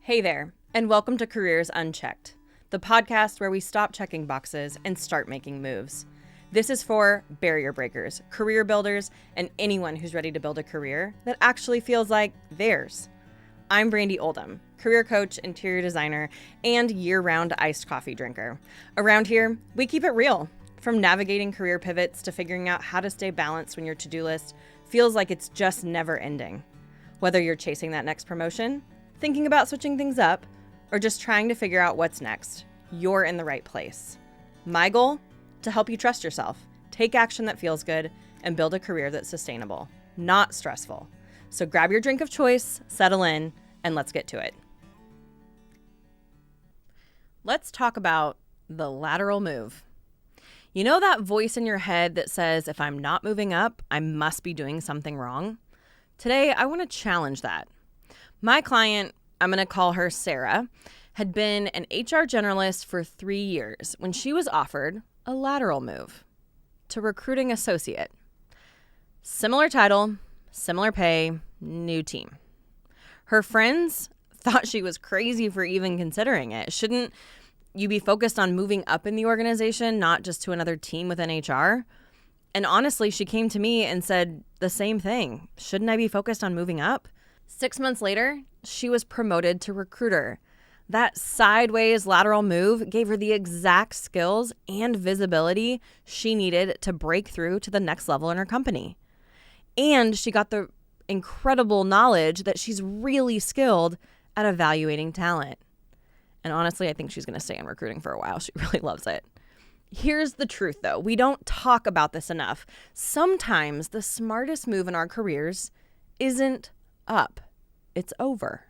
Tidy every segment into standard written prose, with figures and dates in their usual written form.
Hey there, and welcome to Careers Unchecked, the podcast where we stop checking boxes and start making moves. This is for barrier breakers, career builders, and anyone who's ready to build a career that actually feels like theirs. I'm Brandi Oldham, career coach, interior designer, and year-round iced coffee drinker. Around here, we keep it real. From navigating career pivots to figuring out how to stay balanced when your to-do list feels like it's just never ending. Whether you're chasing that next promotion, thinking about switching things up, or just trying to figure out what's next, you're in the right place. My goal? To help you trust yourself, take action that feels good, and build a career that's sustainable, not stressful. So grab your drink of choice, settle in, and let's get to it. Let's talk about the lateral move. You know that voice in your head that says, if I'm not moving up, I must be doing something wrong? Today, I want to challenge that. My client, I'm going to call her Sarah, had been an HR generalist for 3 years when she was offered a lateral move to recruiting associate. Similar title, similar pay, new team. Her friends thought she was crazy for even considering it. Shouldn't you be focused on moving up in the organization, not just to another team within HR? And honestly, she came to me and said the same thing. Shouldn't I be focused on moving up? 6 months later, she was promoted to recruiter. That sideways lateral move gave her the exact skills and visibility she needed to break through to the next level in her company. And she got the incredible knowledge that she's really skilled at evaluating talent. And honestly, I think she's going to stay in recruiting for a while. She really loves it. Here's the truth, though. We don't talk about this enough. Sometimes the smartest move in our careers isn't up. It's over.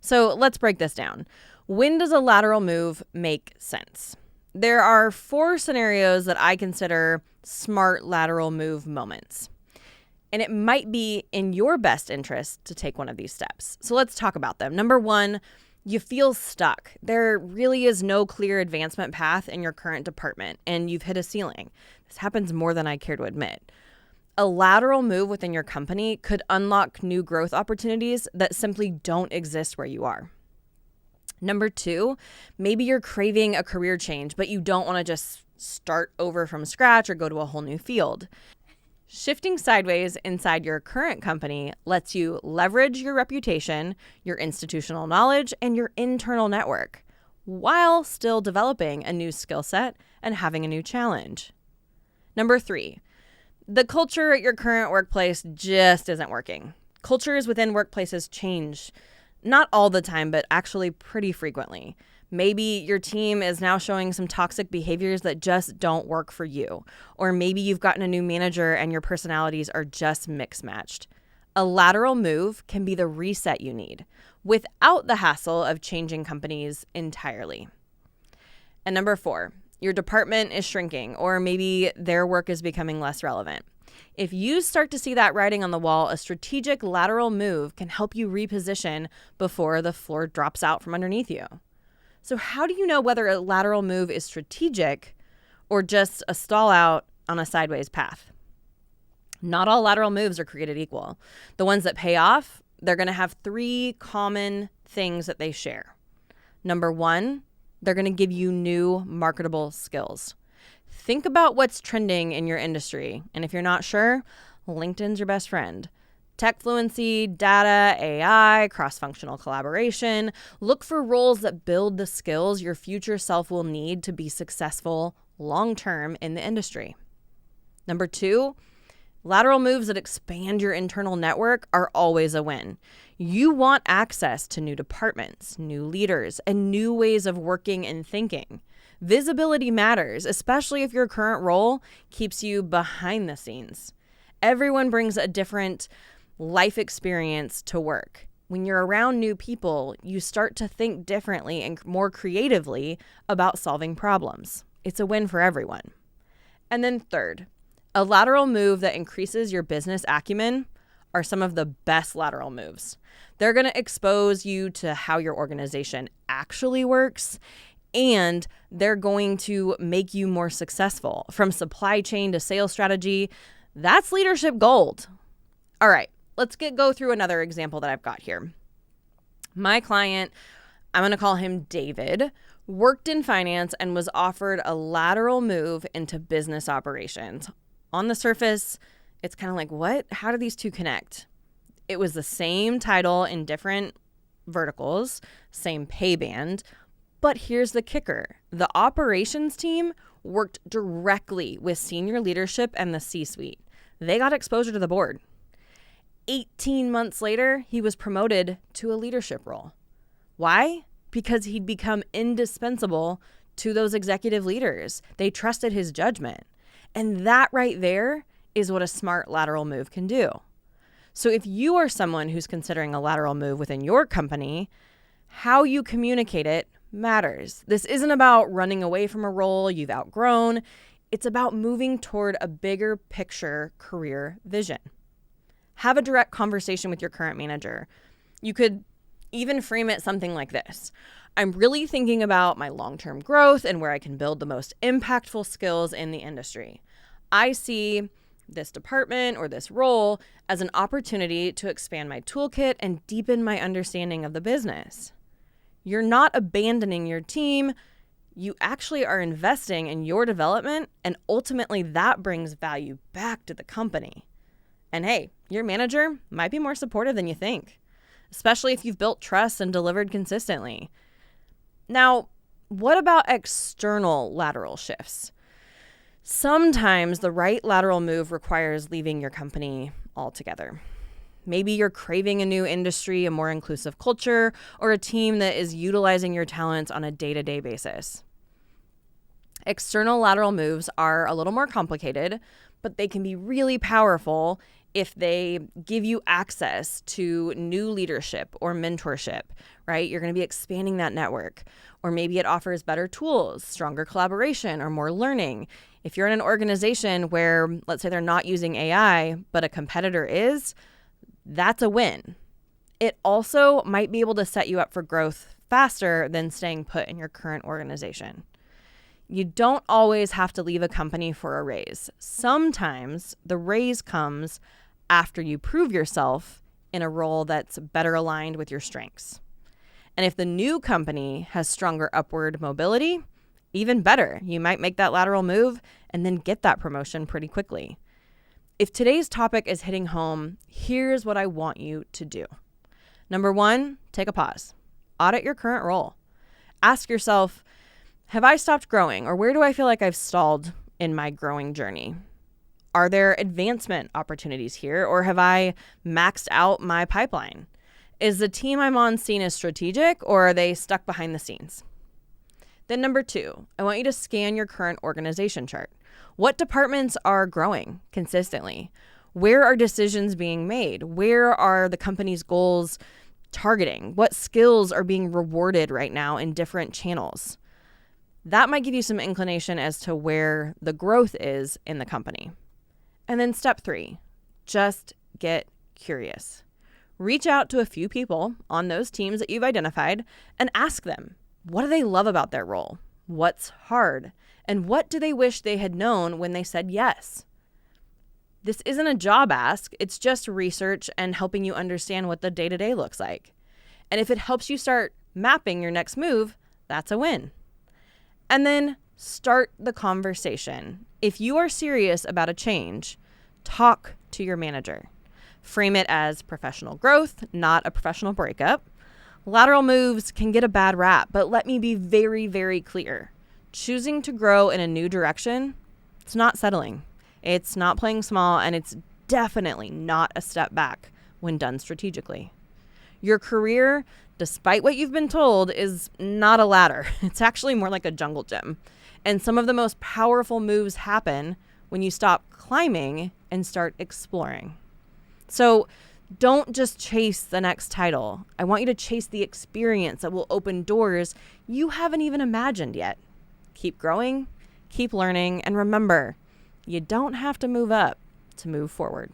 So let's break this down. When does a lateral move make sense? There are 4 scenarios that I consider smart lateral move moments. And it might be in your best interest to take one of these steps. So let's talk about them. Number 1, you feel stuck. There really is no clear advancement path in your current department, and you've hit a ceiling. This happens more than I care to admit. A lateral move within your company could unlock new growth opportunities that simply don't exist where you are. Number 2, maybe you're craving a career change, but you don't want to just start over from scratch or go to a whole new field. Shifting sideways inside your current company lets you leverage your reputation, your institutional knowledge, and your internal network, while still developing a new skill set and having a new challenge. Number 3, the culture at your current workplace just isn't working. Cultures within workplaces change, not all the time, but actually pretty frequently. Maybe your team is now showing some toxic behaviors that just don't work for you. Or maybe you've gotten a new manager and your personalities are just mix-matched. A lateral move can be the reset you need without the hassle of changing companies entirely. And number 4, your department is shrinking, or maybe their work is becoming less relevant. If you start to see that writing on the wall, a strategic lateral move can help you reposition before the floor drops out from underneath you. So how do you know whether a lateral move is strategic or just a stall out on a sideways path? Not all lateral moves are created equal. The ones that pay off, they're going to have 3 common things that they share. Number 1, they're going to give you new marketable skills. Think about what's trending in your industry. And if you're not sure, LinkedIn's your best friend. Tech fluency, data, AI, cross-functional collaboration. Look for roles that build the skills your future self will need to be successful long-term in the industry. Number 2, lateral moves that expand your internal network are always a win. You want access to new departments, new leaders, and new ways of working and thinking. Visibility matters, especially if your current role keeps you behind the scenes. Everyone brings a different life experience to work. When you're around new people, you start to think differently and more creatively about solving problems. It's a win for everyone. And then 3rd, a lateral move that increases your business acumen are some of the best lateral moves. They're going to expose you to how your organization actually works, and they're going to make you more successful. From supply chain to sales strategy, that's leadership gold. All right, let's go through another example that I've got here. My client, I'm going to call him David, worked in finance and was offered a lateral move into business operations. On the surface, it's kind of like, what? How do these two connect? It was the same title in different verticals, same pay band. But here's the kicker. The operations team worked directly with senior leadership and the C-suite. They got exposure to the board. 18 months later, he was promoted to a leadership role. Why? Because he'd become indispensable to those executive leaders. They trusted his judgment. And that right there is what a smart lateral move can do. So if you are someone who's considering a lateral move within your company, how you communicate it matters. This isn't about running away from a role you've outgrown. It's about moving toward a bigger picture career vision. Have a direct conversation with your current manager. You could even frame it something like this. I'm really thinking about my long-term growth and where I can build the most impactful skills in the industry. I see this department or this role as an opportunity to expand my toolkit and deepen my understanding of the business. You're not abandoning your team. You actually are investing in your development, and ultimately that brings value back to the company. And hey, your manager might be more supportive than you think, especially if you've built trust and delivered consistently. Now, what about external lateral shifts? Sometimes the right lateral move requires leaving your company altogether. Maybe you're craving a new industry, a more inclusive culture, or a team that is utilizing your talents on a day-to-day basis. External lateral moves are a little more complicated, but they can be really powerful if they give you access to new leadership or mentorship, right? You're going to be expanding that network. Or maybe it offers better tools, stronger collaboration, or more learning. If you're in an organization where, let's say they're not using AI, but a competitor is, that's a win. It also might be able to set you up for growth faster than staying put in your current organization. You don't always have to leave a company for a raise. Sometimes the raise comes after you prove yourself in a role that's better aligned with your strengths. And if the new company has stronger upward mobility, even better. You might make that lateral move and then get that promotion pretty quickly. If today's topic is hitting home, here's what I want you to do. Number 1, take a pause. Audit your current role. Ask yourself, have I stopped growing, or where do I feel like I've stalled in my growing journey? Are there advancement opportunities here, or have I maxed out my pipeline? Is the team I'm on seen as strategic, or are they stuck behind the scenes? Then number 2, I want you to scan your current organization chart. What departments are growing consistently? Where are decisions being made? Where are the company's goals targeting? What skills are being rewarded right now in different channels? That might give you some inclination as to where the growth is in the company. And then step 3, just get curious. Reach out to a few people on those teams that you've identified and ask them, what do they love about their role? What's hard? And what do they wish they had known when they said yes? This isn't a job ask. It's just research and helping you understand what the day-to-day looks like. And if it helps you start mapping your next move, that's a win. And then start the conversation. If you are serious about a change, talk to your manager. Frame it as professional growth, not a professional breakup. Lateral moves can get a bad rap, but let me be very, very clear. Choosing to grow in a new direction, it's not settling. It's not playing small, and it's definitely not a step back when done strategically. Your career, despite what you've been told, is not a ladder. It's actually more like a jungle gym. And some of the most powerful moves happen when you stop climbing and start exploring. So don't just chase the next title. I want you to chase the experience that will open doors you haven't even imagined yet. Keep growing, keep learning, and remember, you don't have to move up to move forward.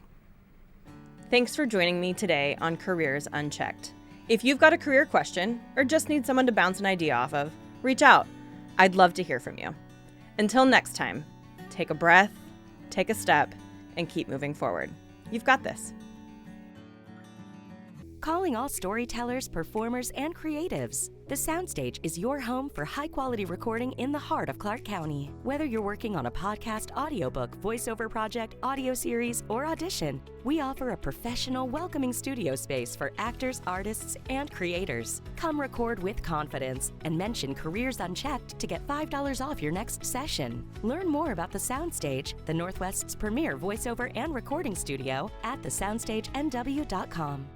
Thanks for joining me today on Careers Unchecked. If you've got a career question or just need someone to bounce an idea off of, reach out. I'd love to hear from you. Until next time, take a breath, take a step, and keep moving forward. You've got this. Calling all storytellers, performers, and creatives. The Soundstage is your home for high-quality recording in the heart of Clark County. Whether you're working on a podcast, audiobook, voiceover project, audio series, or audition, we offer a professional, welcoming studio space for actors, artists, and creators. Come record with confidence and mention Careers Unchecked to get $5 off your next session. Learn more about The Soundstage, the Northwest's premier voiceover and recording studio, at thesoundstagenw.com.